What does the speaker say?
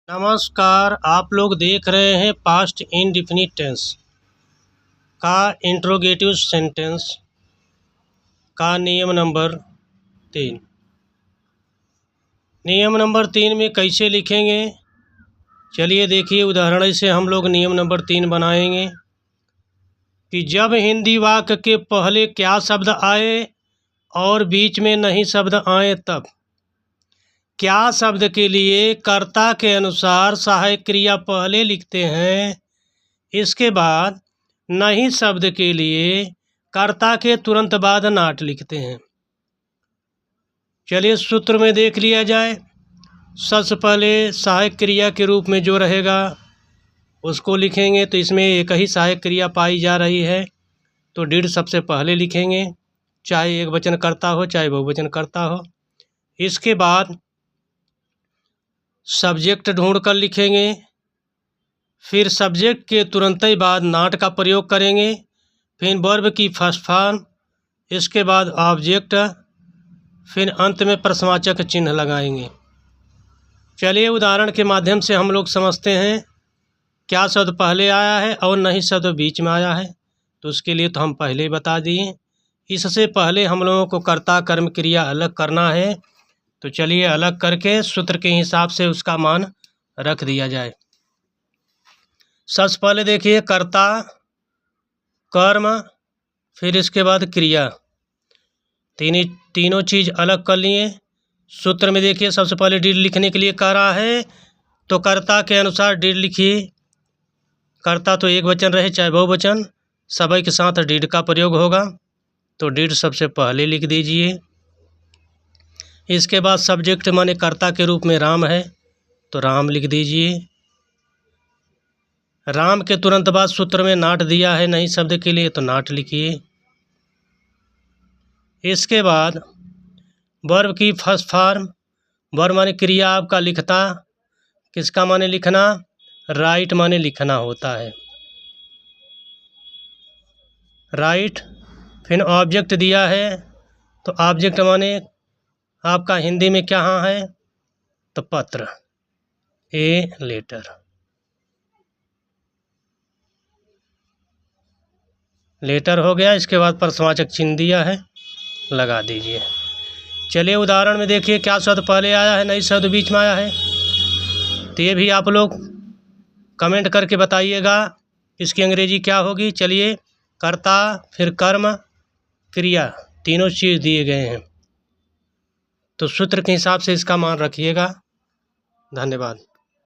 नमस्कार, आप लोग देख रहे हैं पास्ट इंडेफिनिट टेंस का इंट्रोगेटिव सेंटेंस का नियम नंबर 3। नियम नंबर 3 में कैसे लिखेंगे, चलिए देखिए। उदाहरण से हम लोग नियम नंबर 3 बनाएंगे कि जब हिंदी वाक्य के पहले क्या शब्द आए और बीच में नहीं शब्द आए तब क्या शब्द के लिए कर्ता के अनुसार सहायक क्रिया पहले लिखते हैं, इसके बाद नहीं शब्द के लिए कर्ता के तुरंत बाद नाट लिखते हैं। चलिए सूत्र में देख लिया जाए। सबसे पहले सहायक क्रिया के रूप में जो रहेगा उसको लिखेंगे, तो इसमें एक ही सहायक क्रिया पाई जा रही है तो डिड सबसे पहले लिखेंगे, चाहे एक वचन कर्ता हो चाहे बहुवचन कर्ता हो। इसके बाद सब्जेक्ट ढूंढ कर लिखेंगे, फिर सब्जेक्ट के तुरंत ही बाद नाट का प्रयोग करेंगे, फिर वर्ब की फर्स्ट फॉर्म, इसके बाद ऑब्जेक्ट, फिर अंत में प्रश्नवाचक चिन्ह लगाएंगे। चलिए उदाहरण के माध्यम से हम लोग समझते हैं क्या शब्द पहले आया है और नहीं शब्द बीच में आया है। तो उसके लिए तो हम पहले ही बता दिए। इससे पहले हम लोगों को कर्ता कर्म क्रिया अलग करना है, तो चलिए अलग करके सूत्र के हिसाब से उसका मान रख दिया जाए। सबसे पहले देखिए कर्ता, कर्म, फिर इसके बाद क्रिया, तीनों चीज़ अलग कर लिए। सूत्र में देखिए सबसे पहले डिड लिखने के लिए कह रहा है तो कर्ता के अनुसार डिड लिखिए। कर्ता तो एक वचन रहे चाहे बहुवचन, सभी के साथ डिड का प्रयोग होगा, तो डिड सबसे पहले लिख दीजिए। इसके बाद सब्जेक्ट माने कर्ता के रूप में राम है तो राम लिख दीजिए। राम के तुरंत बाद सूत्र में नाट दिया है नहीं शब्द के लिए तो नाट लिखिए। इसके बाद वर्ब की फर्स्ट फॉर्म, वर्ब माने क्रिया आपका लिखता, किसका माने लिखना, राइट माने लिखना होता है, राइट। फिर ऑब्जेक्ट दिया है तो ऑब्जेक्ट माने आपका हिंदी में क्या है तो पत्र, ए लेटर। लेटर हो गया। इसके बाद प्रश्नवाचक चिन्ह दिया है, लगा दीजिए। चलिए उदाहरण में देखिए क्या शब्द पहले आया है नहीं शब्द बीच में आया है, तो ये भी आप लोग कमेंट करके बताइएगा इसकी अंग्रेजी क्या होगी। चलिए कर्ता, फिर कर्म, क्रिया, तीनों चीज़ दिए गए हैं, तो सूत्र के हिसाब से इसका मान रखिएगा। धन्यवाद।